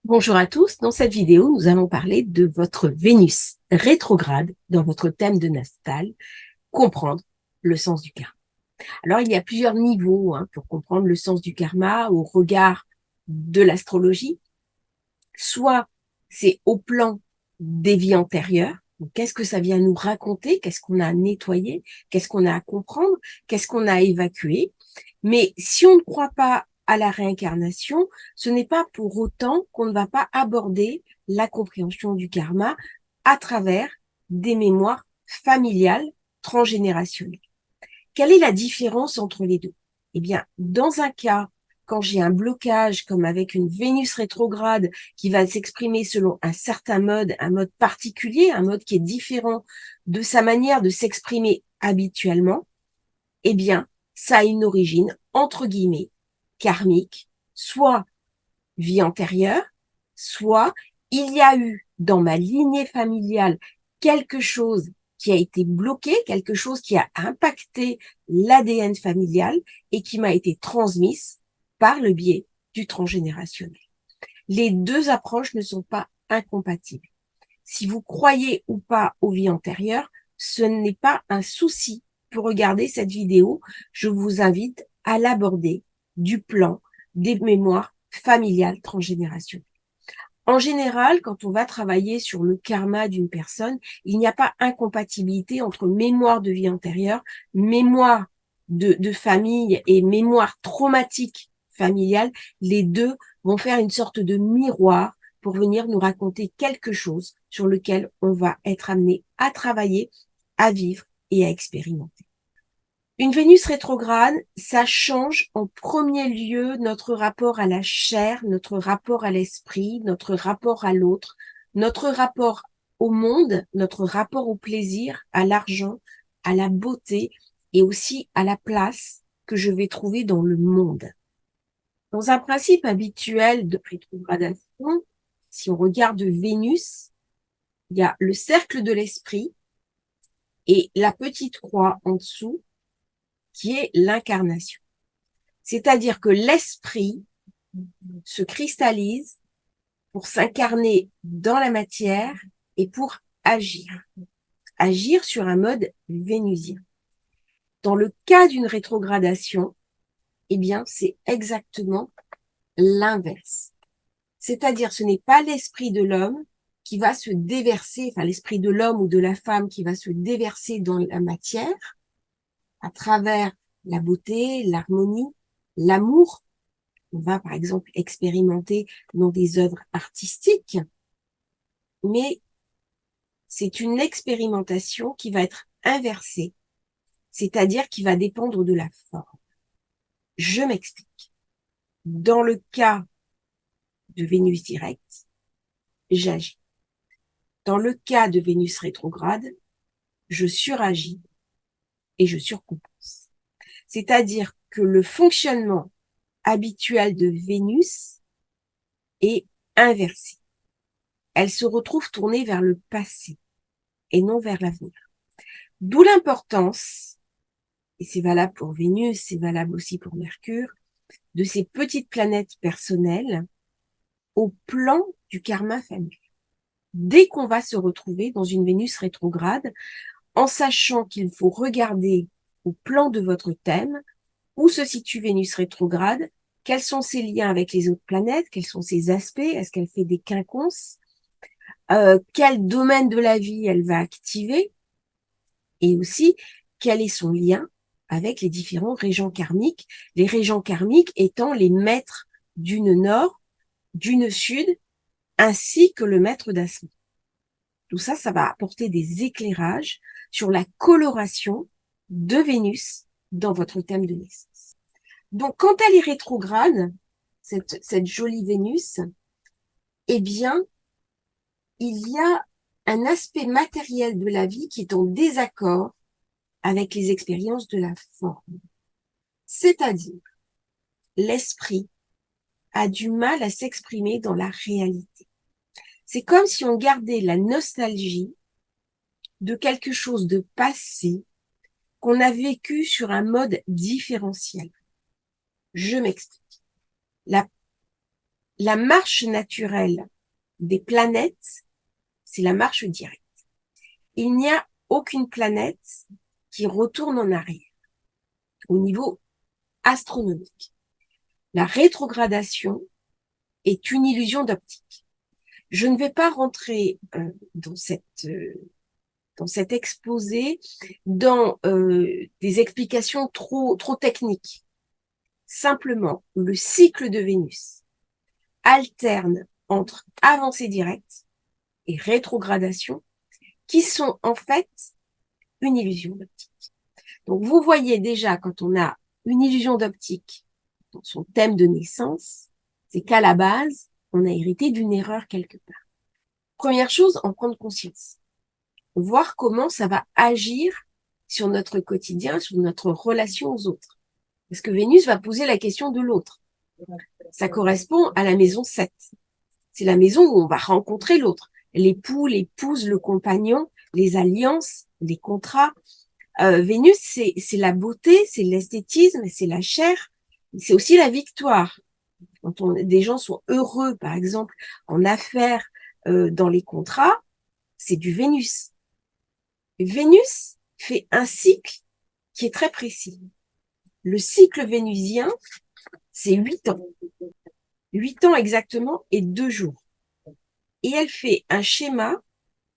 Bonjour à tous, dans cette vidéo, nous allons parler de votre Vénus rétrograde dans votre thème de Nastal, comprendre le sens du karma. Alors, il y a plusieurs niveaux pour comprendre le sens du karma au regard de l'astrologie. Soit c'est au plan des vies antérieures, qu'est-ce que ça vient nous raconter, qu'est-ce qu'on a à nettoyer, qu'est-ce qu'on a à comprendre, qu'est-ce qu'on a à évacuer. Mais si on ne croit pas à la réincarnation, ce n'est pas pour autant qu'on ne va pas aborder la compréhension du karma à travers des mémoires familiales transgénérationnelles. Quelle est la différence entre les deux? Eh bien, dans un cas, quand j'ai un blocage, comme avec une Vénus rétrograde qui va s'exprimer selon un certain mode, un mode particulier, un mode qui est différent de sa manière de s'exprimer habituellement, eh bien, ça a une origine, entre guillemets, karmique, soit vie antérieure, soit il y a eu dans ma lignée familiale quelque chose qui a été bloqué, quelque chose qui a impacté l'ADN familial et qui m'a été transmise par le biais du transgénérationnel. Les deux approches ne sont pas incompatibles. Si vous croyez ou pas aux vies antérieures, ce n'est pas un souci pour regarder cette vidéo. Je vous invite à l'aborder du plan des mémoires familiales transgénérationnelles. En général, quand on va travailler sur le karma d'une personne, il n'y a pas incompatibilité entre mémoire de vie antérieure, mémoire de famille et mémoire traumatique familiale. Les deux vont faire une sorte de miroir pour venir nous raconter quelque chose sur lequel on va être amené à travailler, à vivre et à expérimenter. Une Vénus rétrograde, ça change en premier lieu notre rapport à la chair, notre rapport à l'esprit, notre rapport à l'autre, notre rapport au monde, notre rapport au plaisir, à l'argent, à la beauté et aussi à la place que je vais trouver dans le monde. Dans un principe habituel de rétrogradation, si on regarde Vénus, il y a le cercle de l'esprit et la petite croix en dessous qui est l'incarnation. C'est-à-dire que l'esprit se cristallise pour s'incarner dans la matière et pour agir. Agir sur un mode vénusien. Dans le cas d'une rétrogradation, eh bien, c'est exactement l'inverse. C'est-à-dire, ce n'est pas l'esprit de l'homme qui va se déverser, enfin, l'esprit de l'homme ou de la femme qui va se déverser dans la matière à travers la beauté, l'harmonie, l'amour. On va, par exemple, expérimenter dans des œuvres artistiques, mais c'est une expérimentation qui va être inversée, c'est-à-dire qui va dépendre de la forme. Je m'explique. Dans le cas de Vénus directe, j'agis. Dans le cas de Vénus rétrograde, je suragis et je surcompense. C'est-à-dire que le fonctionnement habituel de Vénus est inversé. Elle se retrouve tournée vers le passé et non vers l'avenir. D'où l'importance, et c'est valable pour Vénus, c'est valable aussi pour Mercure, de ces petites planètes personnelles au plan du karma familial. Dès qu'on va se retrouver dans une Vénus rétrograde, en sachant qu'il faut regarder au plan de votre thème où se situe Vénus rétrograde, quels sont ses liens avec les autres planètes, quels sont ses aspects, est-ce qu'elle fait des quinconces, quel domaine de la vie elle va activer, et aussi quel est son lien avec les différents régents karmiques, les régents karmiques étant les maîtres d'une nord, d'une sud, ainsi que le maître d'ascendant. Tout ça, ça va apporter des éclairages sur la coloration de Vénus dans votre thème de naissance. Donc, quand elle est rétrograde, cette jolie Vénus, eh bien, il y a un aspect matériel de la vie qui est en désaccord avec les expériences de la forme. C'est-à-dire, l'esprit a du mal à s'exprimer dans la réalité. C'est comme si on gardait la nostalgie de quelque chose de passé qu'on a vécu sur un mode différentiel. Je m'explique. La, la marche naturelle des planètes, c'est la marche directe. Il n'y a aucune planète qui retourne en arrière au niveau astronomique. La rétrogradation est une illusion d'optique. Je ne vais pas rentrer dans cet exposé dans des explications trop techniques. Simplement, le cycle de Vénus alterne entre avancée directe et rétrogradation, qui sont en fait une illusion d'optique. Donc, vous voyez déjà, quand on a une illusion d'optique dans son thème de naissance, c'est qu'à la base, on a hérité d'une erreur quelque part. Première chose, en prendre conscience. Voir comment ça va agir sur notre quotidien, sur notre relation aux autres. Parce que Vénus va poser la question de l'autre. Ça correspond à la maison 7. C'est la maison où on va rencontrer l'autre. L'époux, l'épouse, le compagnon, les alliances, les contrats. Vénus, c'est la beauté, c'est l'esthétisme, c'est la chair, c'est aussi la victoire. Quand des gens sont heureux, par exemple, en affaires, dans les contrats, c'est du Vénus. Vénus fait un cycle qui est très précis. Le cycle vénusien, c'est 8 ans. 8 ans exactement et 2 jours. Et elle fait un schéma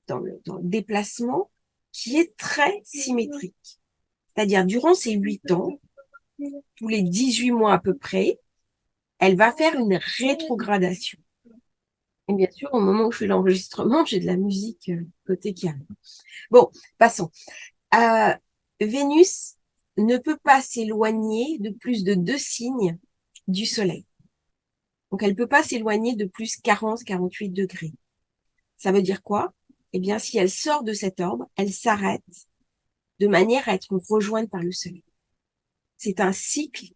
dans le déplacement qui est très symétrique. C'est-à-dire, durant ces 8 ans, tous les 18 mois à peu près, elle va faire une rétrogradation. Et bien sûr, au moment où je fais l'enregistrement, j'ai de la musique côté qui arrive. Bon, passons. Vénus ne peut pas s'éloigner de plus de 2 signes du Soleil. Donc, elle ne peut pas s'éloigner de plus 40-48 degrés. Ça veut dire quoi? Eh bien, si elle sort de cet orbe, elle s'arrête de manière à être rejointe par le Soleil. C'est un cycle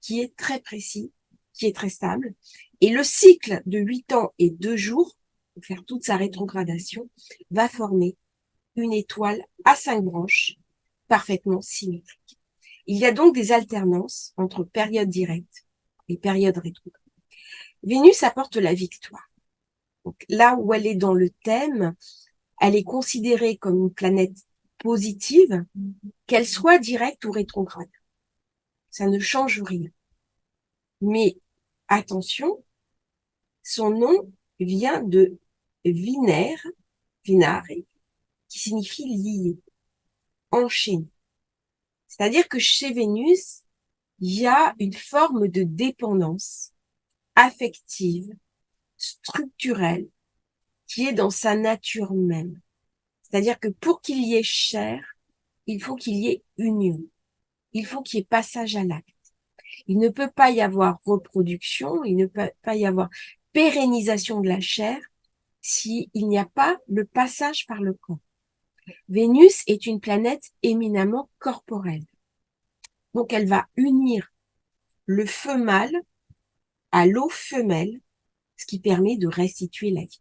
qui est très précis, qui est très stable. Et le cycle de 8 ans et 2 jours, pour faire toute sa rétrogradation, va former une étoile à 5 branches, parfaitement symétrique. Il y a donc des alternances entre période directe et période rétrograde. Vénus apporte la victoire. Donc, là où elle est dans le thème, elle est considérée comme une planète positive, qu'elle soit directe ou rétrograde. Ça ne change rien. Mais attention, son nom vient de vinare, qui signifie lié, enchaîné. C'est-à-dire que chez Vénus, il y a une forme de dépendance affective, structurelle, qui est dans sa nature même. C'est-à-dire que pour qu'il y ait chair, il faut qu'il y ait union. Il faut qu'il y ait passage à l'acte. Il ne peut pas y avoir reproduction, il ne peut pas y avoir pérennisation de la chair s'il n'y a pas le passage par le corps. Vénus est une planète éminemment corporelle. Donc, elle va unir le feu mâle à l'eau femelle, ce qui permet de restituer la vie.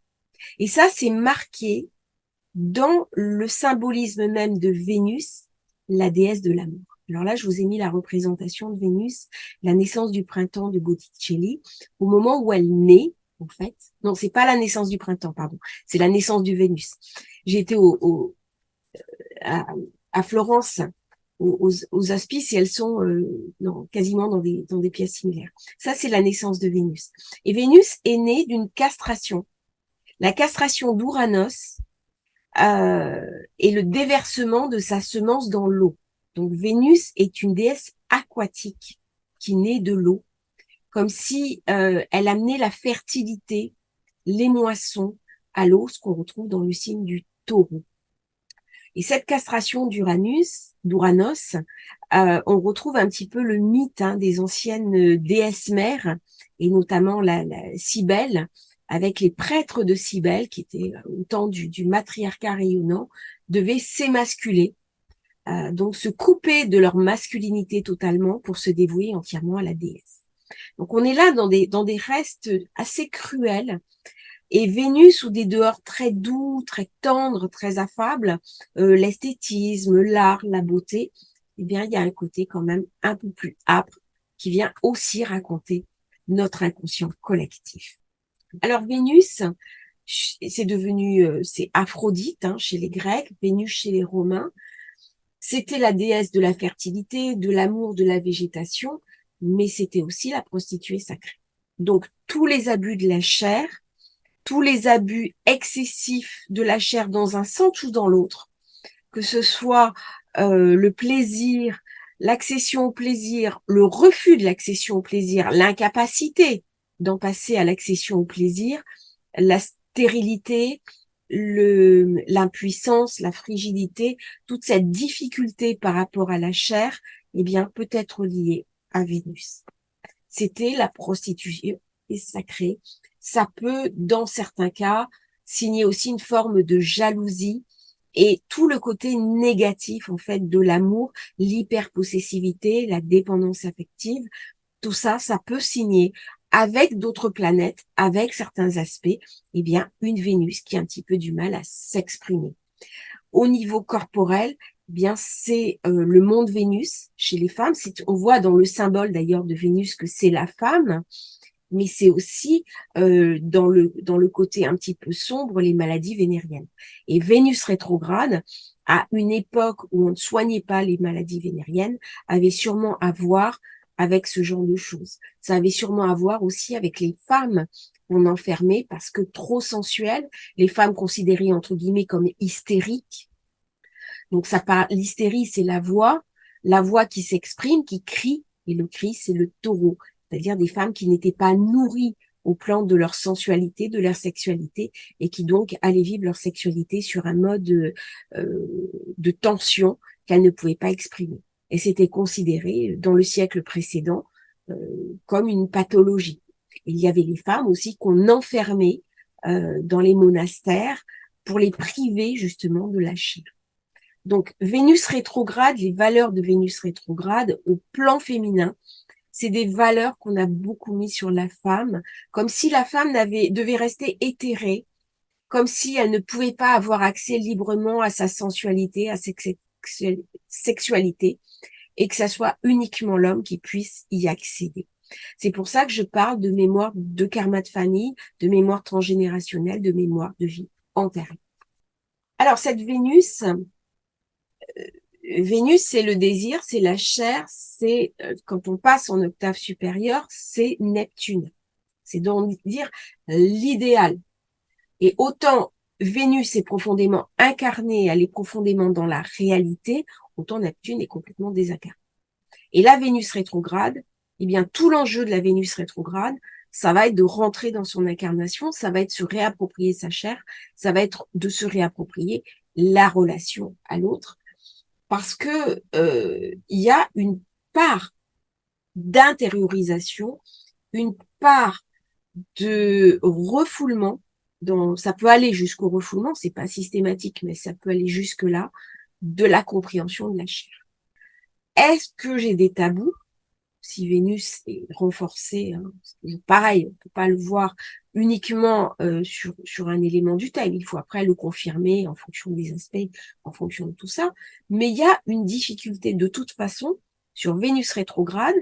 Et ça, c'est marqué dans le symbolisme même de Vénus, la déesse de l'amour. Alors là, je vous ai mis la représentation de Vénus, la naissance du printemps de Botticelli, au moment où elle naît, en fait. Non, c'est pas la naissance du printemps, pardon. C'est la naissance du Vénus. J'ai été à Florence, aux Hospices, et elles sont quasiment dans des pièces similaires. Ça, c'est la naissance de Vénus. Et Vénus est née d'une castration. La castration d'Ouranos, et le déversement de sa semence dans l'eau. Donc Vénus est une déesse aquatique qui naît de l'eau, comme si elle amenait la fertilité, les moissons à l'eau, ce qu'on retrouve dans le signe du Taureau. Et cette castration d'Ouranos, on retrouve un petit peu le mythe des anciennes déesses mères, et notamment la Cybèle, avec les prêtres de Cybèle, qui étaient au temps du matriarcat rayonnant, devaient s'émasculer, donc se couper de leur masculinité totalement pour se dévouer entièrement à la déesse. Donc on est là dans des restes assez cruels, et Vénus, ou des dehors très doux, très tendres, très affables, l'esthétisme, l'art, la beauté, eh bien, il y a un côté quand même un peu plus âpre qui vient aussi raconter notre inconscient collectif. Alors Vénus, c'est devenu, c'est Aphrodite chez les Grecs, Vénus chez les Romains. C'était la déesse de la fertilité, de l'amour, de la végétation, mais c'était aussi la prostituée sacrée. Donc tous les abus de la chair, tous les abus excessifs de la chair dans un sens ou dans l'autre, que ce soit le plaisir, l'accession au plaisir, le refus de l'accession au plaisir, l'incapacité d'en passer à l'accession au plaisir, la stérilité, l'impuissance, la frigidité, toute cette difficulté par rapport à la chair, eh bien, peut être liée à Vénus. C'était la prostitution sacrée. Ça peut, dans certains cas, signer aussi une forme de jalousie et tout le côté négatif, en fait, de l'amour, l'hyperpossessivité, la dépendance affective, tout ça, ça peut signer avec d'autres planètes, avec certains aspects, eh bien, une Vénus qui a un petit peu du mal à s'exprimer. Au niveau corporel, eh bien, c'est le monde Vénus chez les femmes. On voit dans le symbole d'ailleurs de Vénus que c'est la femme, mais c'est aussi dans le côté un petit peu sombre les maladies vénériennes. Et Vénus rétrograde, à une époque où on ne soignait pas les maladies vénériennes, avait sûrement à voir avec ce genre de choses. Ça avait sûrement à voir aussi avec les femmes qu'on enfermait parce que trop sensuelles, les femmes considérées entre guillemets comme hystériques. Donc l'hystérie, c'est la voix qui s'exprime, qui crie, et le cri, c'est le taureau, c'est-à-dire des femmes qui n'étaient pas nourries au plan de leur sensualité, de leur sexualité, et qui donc allaient vivre leur sexualité sur un mode de tension qu'elles ne pouvaient pas exprimer. Et c'était considéré dans le siècle précédent euh, comme une pathologie. Il y avait les femmes aussi qu'on enfermait dans les monastères pour les priver justement de la chair. Donc, Vénus rétrograde, les valeurs de Vénus rétrograde au plan féminin, c'est des valeurs qu'on a beaucoup mis sur la femme, comme si la femme devait rester éthérée, comme si elle ne pouvait pas avoir accès librement à sa sensualité, à sa sexualité, et que ça soit uniquement l'homme qui puisse y accéder. C'est pour ça que je parle de mémoire de karma de famille, de mémoire transgénérationnelle, de mémoire de vie antérieure. Alors, cette Vénus, c'est le désir, c'est la chair, c'est quand on passe en octave supérieure, c'est Neptune. C'est donc dire l'idéal. Et autant Vénus est profondément incarnée, elle est profondément dans la réalité, autant Neptune est complètement désincarné. Et la Vénus rétrograde, eh bien tout l'enjeu de la Vénus rétrograde, ça va être de rentrer dans son incarnation, ça va être se réapproprier sa chair, ça va être de se réapproprier la relation à l'autre, parce que il y a une part d'intériorisation, une part de refoulement, ça peut aller jusqu'au refoulement, c'est pas systématique, mais ça peut aller jusque là, de la compréhension de la chair. Est-ce que j'ai des tabous? Si Vénus est renforcée, pareil, on peut pas le voir uniquement sur un élément du thème, il faut après le confirmer en fonction des aspects, en fonction de tout ça. Mais il y a une difficulté de toute façon sur Vénus rétrograde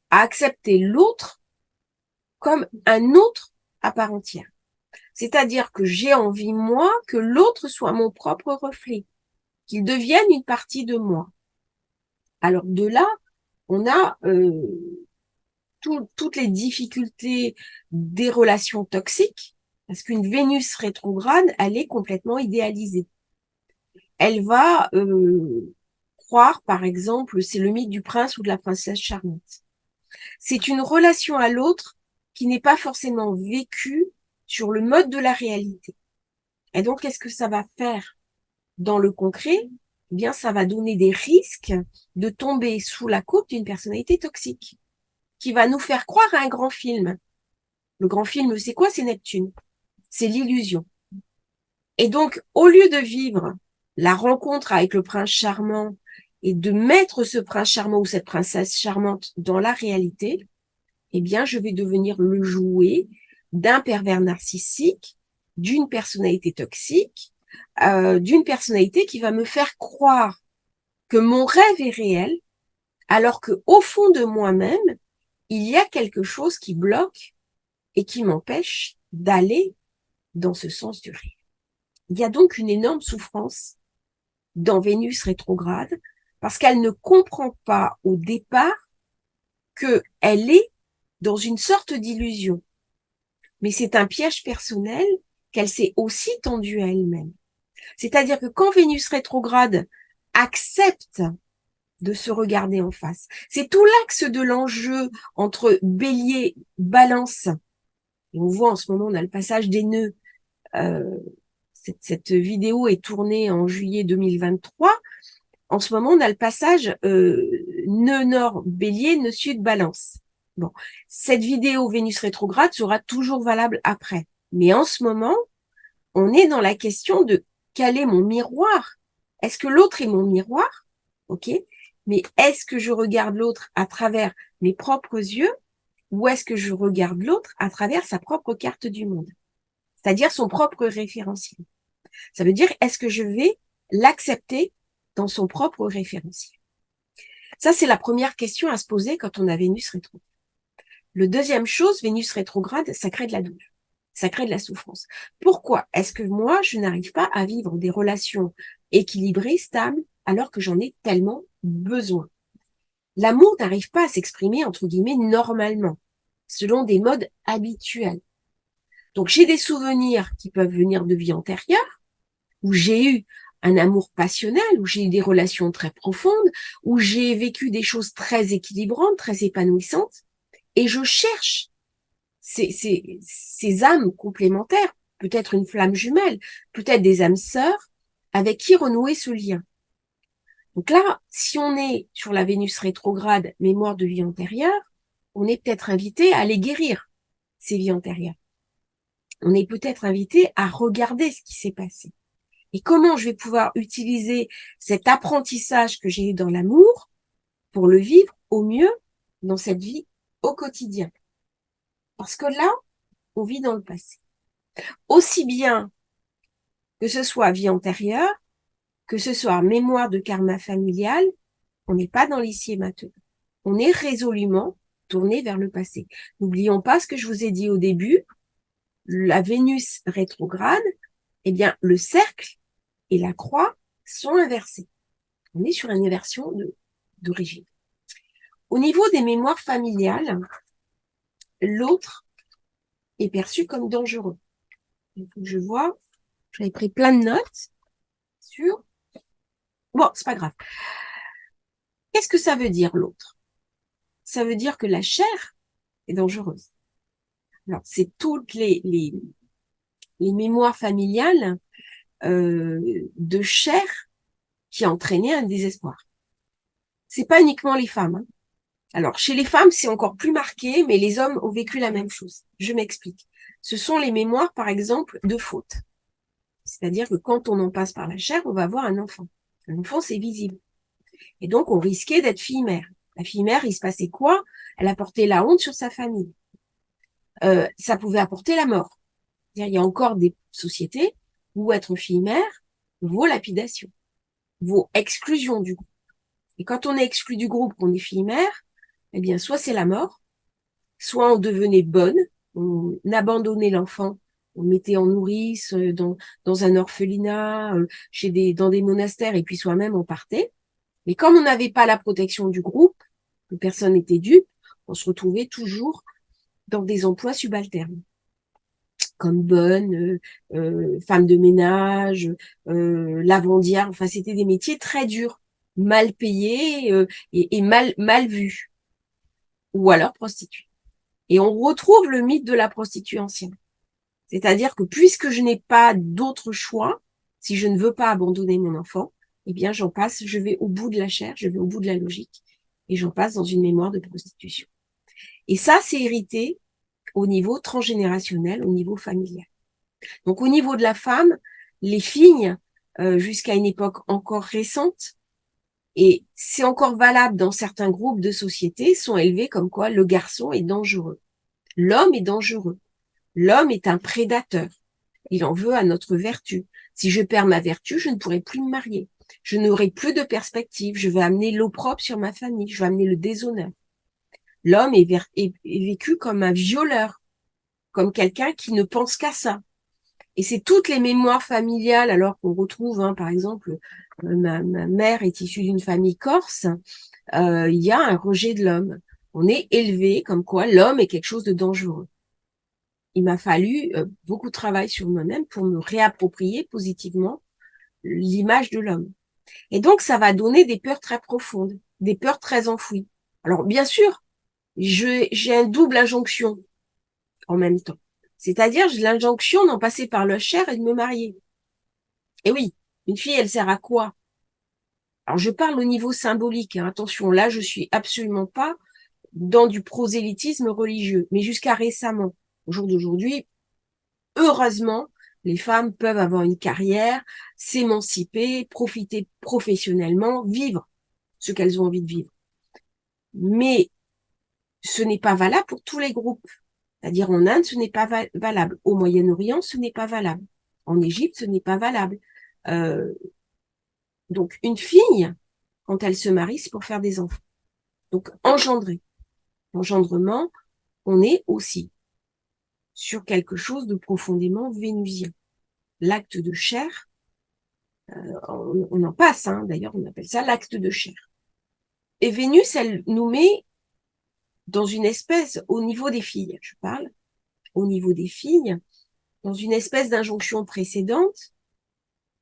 à accepter l'autre comme un autre à part entière. C'est-à-dire que j'ai envie, moi, que l'autre soit mon propre reflet, qu'il devienne une partie de moi. Alors de là, on a toutes les difficultés des relations toxiques, parce qu'une Vénus rétrograde, elle est complètement idéalisée. Elle va croire, par exemple, c'est le mythe du prince ou de la princesse charmante. C'est une relation à l'autre qui n'est pas forcément vécue sur le mode de la réalité. Et donc, qu'est-ce que ça va faire dans le concret? Eh bien, ça va donner des risques de tomber sous la coupe d'une personnalité toxique qui va nous faire croire à un grand film. Le grand film, c'est quoi? C'est Neptune. C'est l'illusion. Et donc, au lieu de vivre la rencontre avec le prince charmant et de mettre ce prince charmant ou cette princesse charmante dans la réalité, eh bien, je vais devenir le jouet d'un pervers narcissique, d'une personnalité toxique, d'une personnalité qui va me faire croire que mon rêve est réel, alors que au fond de moi-même, il y a quelque chose qui bloque et qui m'empêche d'aller dans ce sens du réel. Il y a donc une énorme souffrance dans Vénus rétrograde parce qu'elle ne comprend pas au départ qu'elle est dans une sorte d'illusion. Mais c'est un piège personnel qu'elle s'est aussi tendue à elle-même. C'est-à-dire que quand Vénus rétrograde accepte de se regarder en face, c'est tout l'axe de l'enjeu entre Bélier, Balance. Et on voit en ce moment, on a le passage des nœuds. Cette vidéo est tournée en juillet 2023. En ce moment, on a le passage nœud nord Bélier, nœud sud Balance. Bon, cette vidéo Vénus rétrograde sera toujours valable après. Mais en ce moment, on est dans la question de quel est mon miroir? Est-ce que l'autre est mon miroir? Ok. Mais est-ce que je regarde l'autre à travers mes propres yeux ou est-ce que je regarde l'autre à travers sa propre carte du monde? C'est-à-dire son propre référentiel. Ça veut dire, est-ce que je vais l'accepter dans son propre référentiel? Ça, c'est la première question à se poser quand on a Vénus rétrograde. Le deuxième chose, Vénus rétrograde, ça crée de la douleur. Ça crée de la souffrance. Pourquoi est-ce que moi, je n'arrive pas à vivre des relations équilibrées, stables, alors que j'en ai tellement besoin? L'amour n'arrive pas à s'exprimer, entre guillemets, normalement, selon des modes habituels. Donc, j'ai des souvenirs qui peuvent venir de vie antérieure, où j'ai eu un amour passionnel, où j'ai eu des relations très profondes, où j'ai vécu des choses très équilibrantes, très épanouissantes, et je cherche ces âmes complémentaires, peut-être une flamme jumelle, peut-être des âmes sœurs, avec qui renouer ce lien. Donc là, si on est sur la Vénus rétrograde, mémoire de vie antérieure, on est peut-être invité à les guérir, ces vies antérieures. On est peut-être invité à regarder ce qui s'est passé. Et comment je vais pouvoir utiliser cet apprentissage que j'ai eu dans l'amour pour le vivre au mieux dans cette vie au quotidien. Parce que là, on vit dans le passé. Aussi bien que ce soit vie antérieure, que ce soit mémoire de karma familial, on n'est pas dans l'ici et maintenant. On est résolument tourné vers le passé. N'oublions pas ce que je vous ai dit au début, la Vénus rétrograde, eh bien, le cercle et la croix sont inversés. On est sur une inversion d'origine. Au niveau des mémoires familiales, l'autre est perçu comme dangereux. Il faut que je vois, j'avais pris plein de notes sur... Bon, c'est pas grave. Qu'est-ce que ça veut dire l'autre? Ça veut dire que la chair est dangereuse. Alors, c'est toutes les mémoires familiales de chair qui entraînaient un désespoir. C'est pas uniquement les femmes. Hein. Alors, chez les femmes, c'est encore plus marqué, mais les hommes ont vécu la même chose. Je m'explique. Ce sont les mémoires, par exemple, de faute. C'est-à-dire que quand on en passe par la chair, on va avoir un enfant. Un enfant, c'est visible. Et donc, on risquait d'être fille-mère. La fille-mère, il se passait quoi? Elle apportait la honte sur sa famille. Ça pouvait apporter la mort. Il y a encore des sociétés où être fille-mère vaut lapidation, vaut exclusion du groupe. Et quand on est exclu du groupe, qu'on est fille-mère, eh bien, soit c'est la mort, soit on devenait bonne, on abandonnait l'enfant, on le mettait en nourrice dans un orphelinat, dans des monastères, et puis soi-même on partait. Mais comme on n'avait pas la protection du groupe, que personne n'était dupe, on se retrouvait toujours dans des emplois subalternes, comme bonne, femme de ménage, lavandière. Enfin, c'était des métiers très durs, mal payés et mal vus, ou alors prostituée. Et on retrouve le mythe de la prostituée ancienne. C'est-à-dire que puisque je n'ai pas d'autre choix, si je ne veux pas abandonner mon enfant, eh bien, j'en passe, je vais au bout de la chair, je vais au bout de la logique, et j'en passe dans une mémoire de prostitution. Et ça, c'est hérité au niveau transgénérationnel, au niveau familial. Donc, au niveau de la femme, les filles, jusqu'à une époque encore récente, et c'est encore valable dans certains groupes de société, sont élevées comme quoi le garçon est dangereux. L'homme est dangereux. L'homme est un prédateur. Il en veut à notre vertu. Si je perds ma vertu, je ne pourrai plus me marier. Je n'aurai plus de perspective. Je vais amener l'opprobre sur ma famille. Je vais amener le déshonneur. L'homme est vécu comme un violeur. comme quelqu'un qui ne pense qu'à ça. Et c'est toutes les mémoires familiales, alors qu'on retrouve, par exemple, ma mère est issue d'une famille corse, il y a un rejet de l'homme. On est élevé comme quoi l'homme est quelque chose de dangereux. Il m'a fallu beaucoup de travail sur moi-même pour me réapproprier positivement l'image de l'homme. Et donc, ça va donner des peurs très profondes, des peurs très enfouies. Alors, bien sûr, j'ai une double injonction en même temps. C'est-à-dire, j'ai l'injonction d'en passer par le chair et de me marier. Et oui, une fille, elle sert à quoi? Alors, je parle au niveau symbolique. Attention, là, je suis absolument pas dans du prosélytisme religieux. Mais jusqu'à récemment, au jour d'aujourd'hui, heureusement, les femmes peuvent avoir une carrière, s'émanciper, profiter professionnellement, vivre ce qu'elles ont envie de vivre. Mais ce n'est pas valable pour tous les groupes. C'est-à-dire en Inde, ce n'est pas valable. Au Moyen-Orient, ce n'est pas valable. En Égypte, ce n'est pas valable. Euh, donc, une fille, quand elle se marie, c'est pour faire des enfants. Donc, engendrer. L'engendrement, on est aussi sur quelque chose de profondément vénusien. L'acte de chair, on en passe, d'ailleurs, on appelle ça l'acte de chair. Et Vénus, elle nous met dans une espèce, au niveau des filles, je parle, au niveau des filles, dans une espèce d'injonction précédente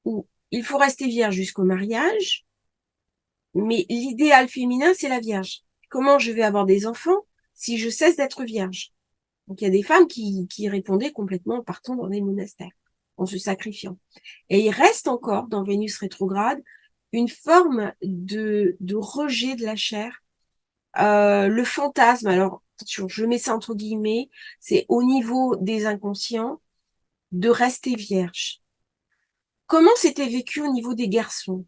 où il faut rester vierge jusqu'au mariage, mais l'idéal féminin, c'est la vierge. Comment je vais avoir des enfants si je cesse d'être vierge? Donc, il y a des femmes qui répondaient complètement en partant dans des monastères, en se sacrifiant. Et il reste encore, dans Vénus rétrograde, une forme de rejet de la chair. Le fantasme, alors, attention, je mets ça entre guillemets, c'est au niveau des inconscients de rester vierge. Comment c'était vécu au niveau des garçons?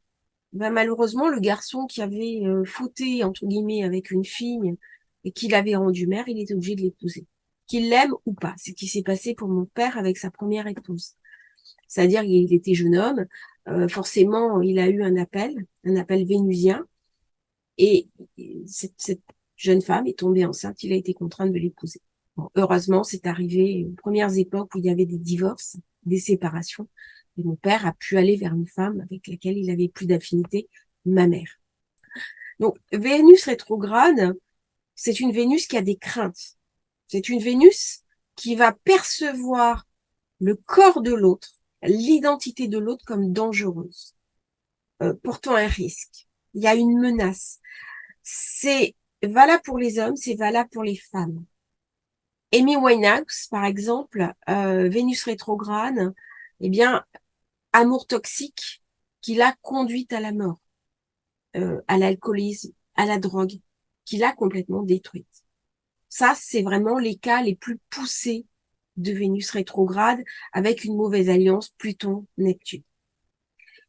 Ben, malheureusement, le garçon qui avait fauté, entre guillemets, avec une fille et qui l'avait rendue mère, il était obligé de l'épouser. Qu'il l'aime ou pas. C'est ce qui s'est passé pour mon père avec sa première épouse. C'est-à-dire qu'il était jeune homme, forcément, il a eu un appel vénusien, et cette jeune femme est tombée enceinte, il a été contraint de l'épouser. Bon, heureusement, c'est arrivé aux premières époques où il y avait des divorces, des séparations, et mon père a pu aller vers une femme avec laquelle il avait plus d'affinité, ma mère. Donc, Vénus rétrograde, c'est une Vénus qui a des craintes. C'est une Vénus qui va percevoir le corps de l'autre, l'identité de l'autre comme dangereuse, portant un risque. Il y a une menace. C'est valable pour les hommes, c'est valable pour les femmes. Amy Winehouse, par exemple, Vénus rétrograde, eh bien, amour toxique qui l'a conduite à la mort, à l'alcoolisme, à la drogue, qui l'a complètement détruite. Ça, c'est vraiment les cas les plus poussés de Vénus rétrograde avec une mauvaise alliance Pluton-Neptune.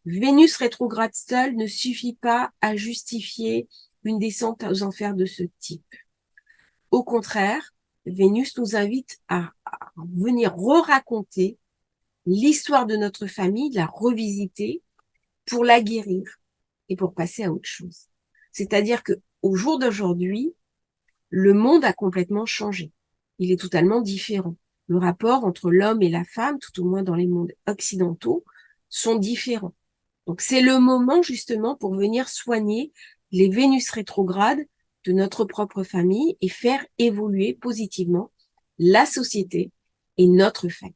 Vénus rétrograde seule ne suffit pas à justifier une descente aux enfers de ce type. Au contraire, Vénus nous invite à venir re-raconter l'histoire de notre famille, la revisiter pour la guérir et pour passer à autre chose. C'est-à-dire que au jour d'aujourd'hui, le monde a complètement changé. Il est totalement différent. Le rapport entre l'homme et la femme, tout au moins dans les mondes occidentaux, sont différents. Donc c'est le moment justement pour venir soigner les Vénus rétrogrades de notre propre famille et faire évoluer positivement la société et notre famille.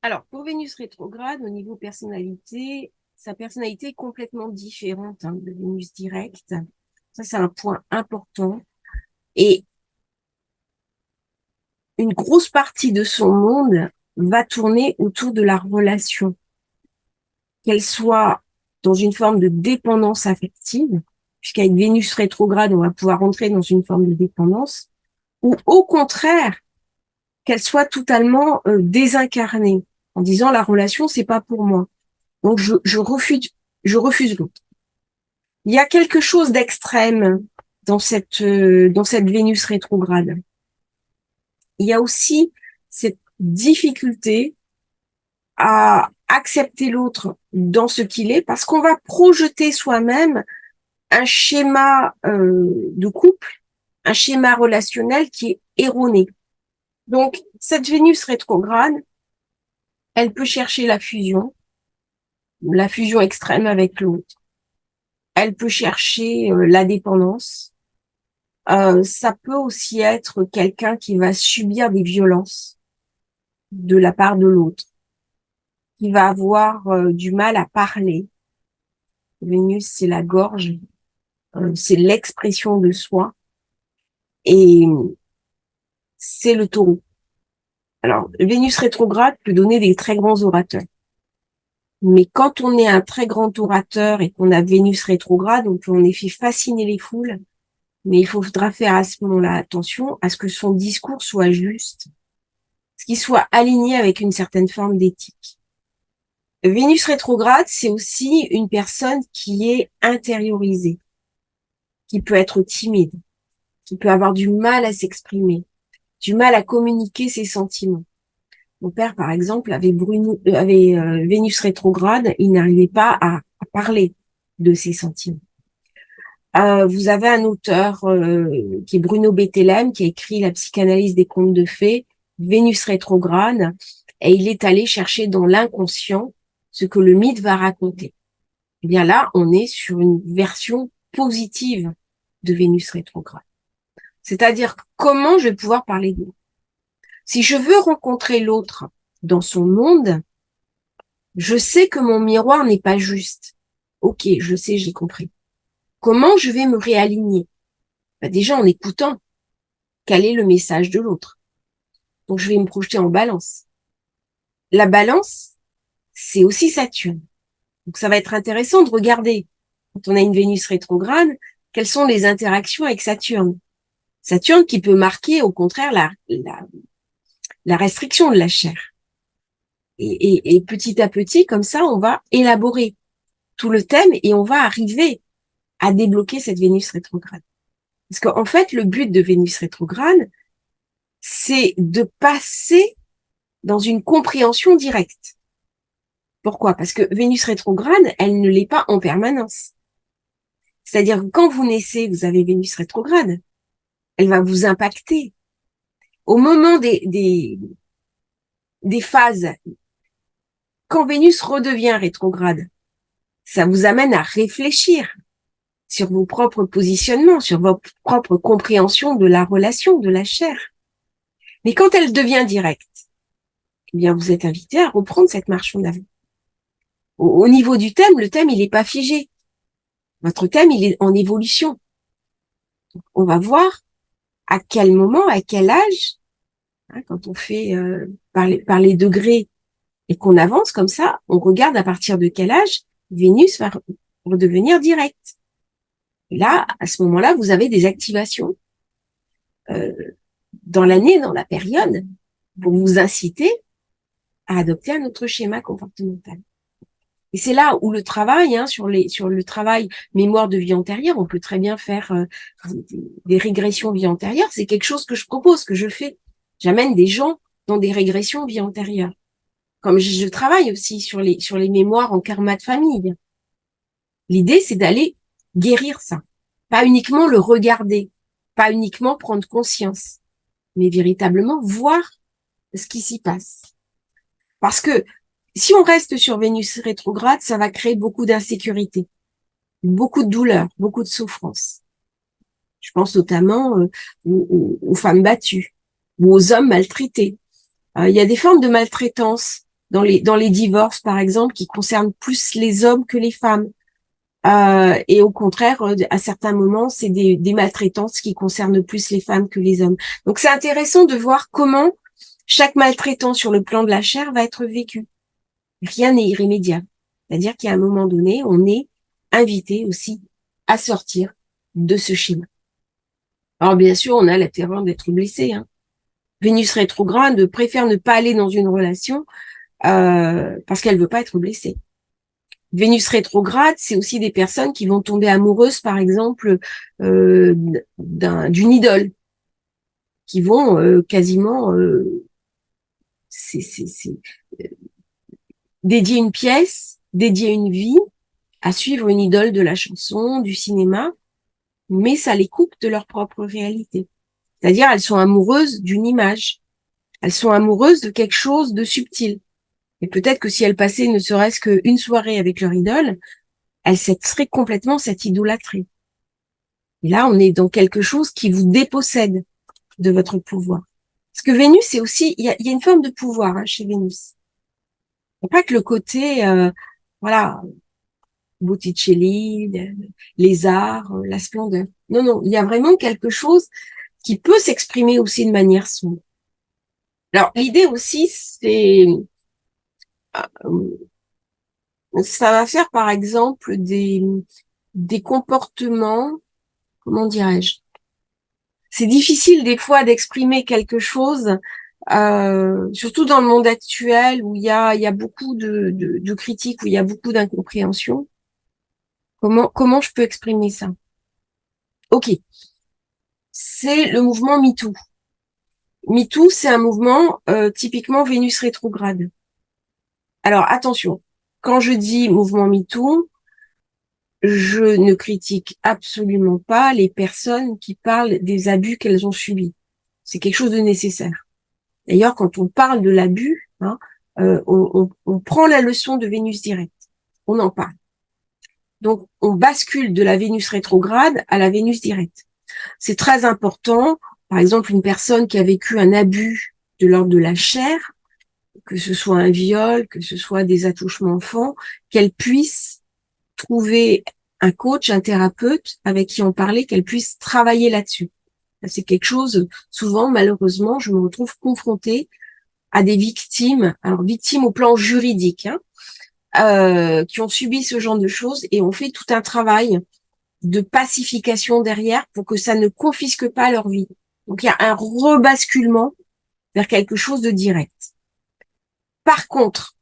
Alors pour Vénus rétrograde, au niveau personnalité, sa personnalité est complètement différente de Vénus directe. Ça c'est un point important. Et une grosse partie de son monde va tourner autour de la relation, qu'elle soit dans une forme de dépendance affective, puisqu'avec Vénus rétrograde, on va pouvoir entrer dans une forme de dépendance, ou au contraire, qu'elle soit totalement désincarnée, en disant la relation, c'est pas pour moi. Donc je refuse l'autre. Il y a quelque chose d'extrême dans cette Vénus rétrograde. Il y a aussi cette difficulté à accepter l'autre dans ce qu'il est, parce qu'on va projeter soi-même un schéma de couple, un schéma relationnel qui est erroné. Donc, cette Vénus rétrograde, elle peut chercher la fusion extrême avec l'autre. Elle peut chercher la dépendance. Ça peut aussi être quelqu'un qui va subir des violences de la part de l'autre, qui va avoir du mal à parler. Vénus, c'est la gorge, c'est l'expression de soi, et c'est le taureau. Alors, Vénus rétrograde peut donner des très grands orateurs. Mais quand on est un très grand orateur et qu'on a Vénus rétrograde, on peut en effet fasciner les foules, mais il faudra faire à ce moment-là attention à ce que son discours soit juste, ce qu'il soit aligné avec une certaine forme d'éthique. Vénus rétrograde, c'est aussi une personne qui est intériorisée, qui peut être timide, qui peut avoir du mal à s'exprimer, du mal à communiquer ses sentiments. Mon père, par exemple, avait Vénus rétrograde, il n'arrivait pas à parler de ses sentiments. Vous avez un auteur qui est Bruno Bettelheim, qui a écrit La psychanalyse des contes de fées, Vénus rétrograde, et il est allé chercher dans l'inconscient ce que le mythe va raconter. Eh bien là, on est sur une version positive de Vénus rétrograde. C'est-à-dire comment je vais pouvoir parler de moi. Si je veux rencontrer l'autre dans son monde, je sais que mon miroir n'est pas juste. Ok, je sais, j'ai compris. Comment je vais me réaligner? Déjà en écoutant quel est le message de l'autre. Donc je vais me projeter en balance. La balance, c'est aussi Saturne. Donc ça va être intéressant de regarder, quand on a une Vénus rétrograde, quelles sont les interactions avec Saturne. Saturne qui peut marquer au contraire la restriction de la chair. Et petit à petit, comme ça, on va élaborer tout le thème et on va arriver à débloquer cette Vénus rétrograde. Parce qu'en fait, le but de Vénus rétrograde, c'est de passer dans une compréhension directe. Pourquoi? Parce que Vénus rétrograde, elle ne l'est pas en permanence. C'est-à-dire que quand vous naissez, vous avez Vénus rétrograde. Elle va vous impacter. Au moment des phases, quand Vénus redevient rétrograde, ça vous amène à réfléchir sur vos propres positionnements, sur votre propre compréhension de la relation, de la chair. Mais quand elle devient directe, eh bien, vous êtes invité à reprendre cette marche en avant. Au niveau du thème, le thème, il n'est pas figé. Votre thème, il est en évolution. On va voir à quel moment, à quel âge, hein, quand on fait par les degrés et qu'on avance comme ça, on regarde à partir de quel âge Vénus va redevenir directe. Et là, à ce moment-là, vous avez des activations euh, dans l'année, dans la période, pour vous inciter à adopter un autre schéma comportemental. Et c'est là où le travail, hein, sur le travail mémoire de vie antérieure, on peut très bien faire des régressions vie antérieure. C'est quelque chose que je propose, que je fais. J'amène des gens dans des régressions vie antérieure. Comme je travaille aussi sur les mémoires en karma de famille. L'idée, c'est d'aller guérir ça. Pas uniquement le regarder, pas uniquement prendre conscience, mais véritablement voir ce qui s'y passe. Parce que si on reste sur Vénus rétrograde, ça va créer beaucoup d'insécurité, beaucoup de douleur, beaucoup de souffrance. Je pense notamment aux femmes battues ou aux hommes maltraités. Il y a des formes de maltraitance dans les divorces, par exemple, qui concernent plus les hommes que les femmes. Et au contraire, à certains moments, c'est des maltraitances qui concernent plus les femmes que les hommes. Donc c'est intéressant de voir comment chaque maltraitance sur le plan de la chair va être vécu. Rien n'est irrémédiable. C'est-à-dire qu'à un moment donné, on est invité aussi à sortir de ce schéma. Alors bien sûr, on a la terreur d'être blessé. Hein. Vénus rétrograde préfère ne pas aller dans une relation parce qu'elle veut pas être blessée. Vénus rétrograde, c'est aussi des personnes qui vont tomber amoureuses, par exemple, d'une idole, qui vont quasiment dédier une pièce, dédier une vie à suivre une idole de la chanson, du cinéma, mais ça les coupe de leur propre réalité. C'est-à-dire, elles sont amoureuses d'une image. Elles sont amoureuses de quelque chose de subtil. Et peut-être que si elles passaient ne serait-ce qu'une soirée avec leur idole, elles seraient complètement cette idolâtrie. Et là, on est dans quelque chose qui vous dépossède de votre pouvoir. Parce que Vénus, c'est aussi, il y a une forme de pouvoir chez Vénus. Il n'y a pas que le côté, voilà, Botticelli, les arts, la splendeur. Non, non, il y a vraiment quelque chose qui peut s'exprimer aussi de manière sombre. Alors, l'idée aussi, c'est, ça va faire par exemple des comportements, comment dirais-je? C'est difficile des fois d'exprimer quelque chose, surtout dans le monde actuel où il y a beaucoup de critiques, où il y a beaucoup d'incompréhension. Comment je peux exprimer ça? Ok, c'est le mouvement MeToo. MeToo, c'est un mouvement typiquement Vénus rétrograde. Alors attention, quand je dis mouvement MeToo, je ne critique absolument pas les personnes qui parlent des abus qu'elles ont subis. C'est quelque chose de nécessaire. D'ailleurs, quand on parle de l'abus, on prend la leçon de Vénus direct. On en parle. Donc, on bascule de la Vénus rétrograde à la Vénus directe. C'est très important. Par exemple, une personne qui a vécu un abus de l'ordre de la chair, que ce soit un viol, que ce soit des attouchements enfants, qu'elle puisse trouver un coach, un thérapeute avec qui en parler, qu'elle puisse travailler là-dessus. C'est quelque chose, souvent, malheureusement, je me retrouve confrontée à des victimes, alors victimes au plan juridique, qui ont subi ce genre de choses et ont fait tout un travail de pacification derrière pour que ça ne confisque pas leur vie. Donc il y a un rebasculement vers quelque chose de direct. Par contre,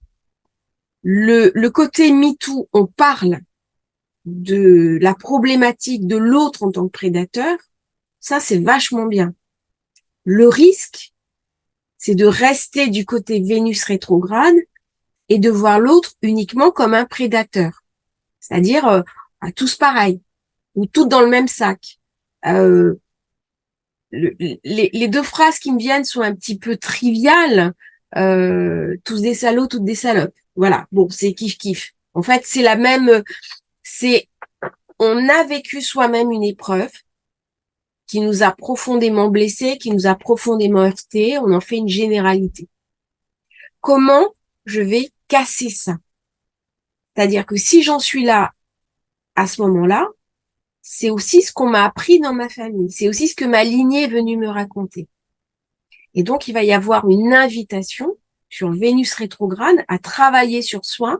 le côté MeToo, on parle de la problématique de l'autre en tant que prédateur, ça c'est vachement bien. Le risque, c'est de rester du côté Vénus rétrograde et de voir l'autre uniquement comme un prédateur. C'est-à-dire tous pareils, ou toutes dans le même sac. Euh, les deux phrases qui me viennent sont un petit peu triviales. Tous des salauds, toutes des salopes. Voilà, bon, c'est kiff-kiff. En fait, c'est la même... c'est On a vécu soi-même une épreuve qui nous a profondément blessés, qui nous a profondément heurtés. On en fait une généralité. Comment je vais casser ça? C'est-à-dire que si j'en suis là à ce moment-là, c'est aussi ce qu'on m'a appris dans ma famille. C'est aussi ce que ma lignée est venue me raconter. Et donc, il va y avoir une invitation sur Vénus rétrograde à travailler sur soi,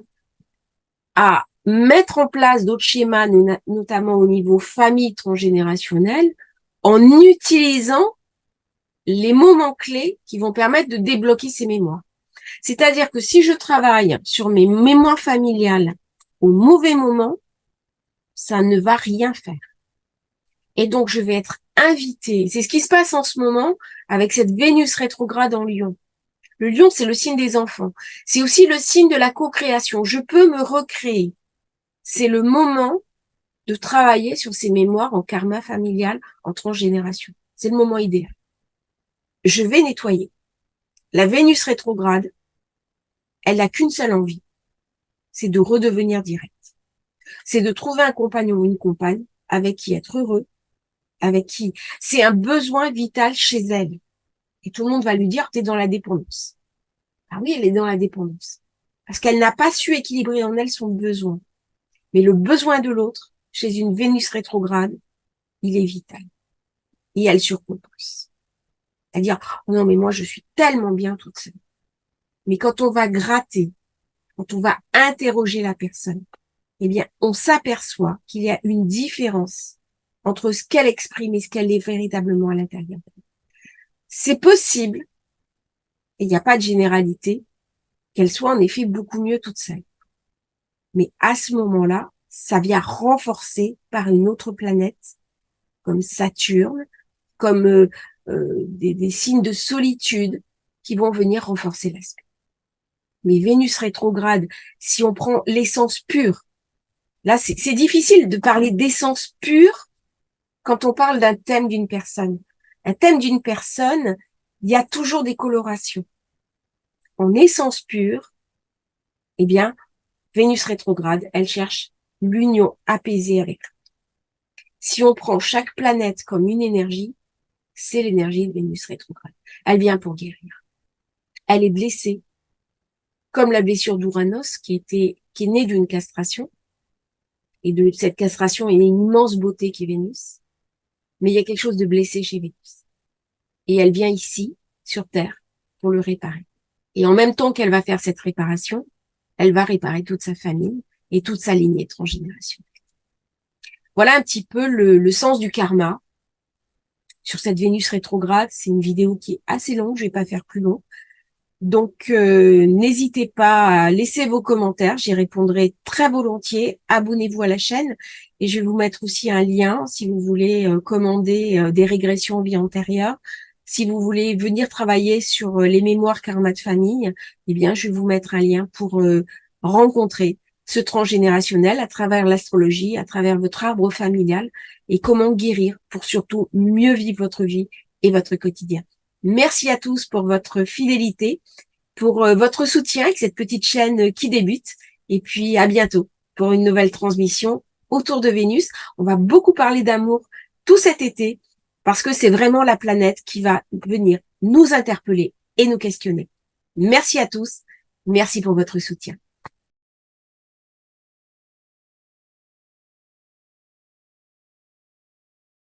à mettre en place d'autres schémas, notamment au niveau famille transgénérationnelle, en utilisant les moments clés qui vont permettre de débloquer ces mémoires. C'est-à-dire que si je travaille sur mes mémoires familiales au mauvais moment, ça ne va rien faire. Et donc, je vais être invitée. C'est ce qui se passe en ce moment avec cette Vénus rétrograde en Lion. Le lion, c'est le signe des enfants. C'est aussi le signe de la co-création. Je peux me recréer. C'est le moment de travailler sur ces mémoires en karma familial, en transgénération. C'est le moment idéal. Je vais nettoyer. La Vénus rétrograde, elle n'a qu'une seule envie. C'est de redevenir direct. C'est de trouver un compagnon ou une compagne avec qui être heureux, avec qui c'est un besoin vital chez elle. Et tout le monde va lui dire, t'es dans la dépendance. Ah oui, elle est dans la dépendance. Parce qu'elle n'a pas su équilibrer en elle son besoin. Mais le besoin de l'autre, chez une Vénus rétrograde, il est vital. Et elle surcompense. C'est-à-dire, oh non, mais moi, je suis tellement bien toute seule. Mais quand on va gratter, quand on va interroger la personne, eh bien, on s'aperçoit qu'il y a une différence entre ce qu'elle exprime et ce qu'elle est véritablement à l'intérieur. C'est possible, et il n'y a pas de généralité, qu'elle soit en effet beaucoup mieux toute seule. Mais à ce moment-là, ça vient renforcer par une autre planète, comme Saturne, comme des signes de solitude qui vont venir renforcer l'aspect. Mais Vénus rétrograde, si on prend l'essence pure, là c'est difficile de parler d'essence pure quand on parle d'un thème d'une personne. Un thème d'une personne, il y a toujours des colorations. En essence pure, eh bien, Vénus rétrograde, elle cherche l'union apaisée avec. Si on prend chaque planète comme une énergie, c'est l'énergie de Vénus rétrograde. Elle vient pour guérir. Elle est blessée, comme la blessure d'Uranos qui est née d'une castration. Et de cette castration, il y a une immense beauté qui est Vénus. Mais il y a quelque chose de blessé chez Vénus. Et elle vient ici, sur Terre, pour le réparer. Et en même temps qu'elle va faire cette réparation, elle va réparer toute sa famille et toute sa lignée transgénérationnelle. Voilà un petit peu le sens du karma sur cette Vénus rétrograde. C'est une vidéo qui est assez longue, je vais pas faire plus long. Donc, n'hésitez pas à laisser vos commentaires, j'y répondrai très volontiers. Abonnez-vous à la chaîne et je vais vous mettre aussi un lien si vous voulez commander des régressions vie antérieure. Si vous voulez venir travailler sur les mémoires karma de famille, eh bien, je vais vous mettre un lien pour rencontrer ce transgénérationnel à travers l'astrologie, à travers votre arbre familial et comment guérir pour surtout mieux vivre votre vie et votre quotidien. Merci à tous pour votre fidélité, pour votre soutien avec cette petite chaîne qui débute. Et puis, à bientôt pour une nouvelle transmission autour de Vénus. On va beaucoup parler d'amour tout cet été parce que c'est vraiment la planète qui va venir nous interpeller et nous questionner. Merci à tous. Merci pour votre soutien.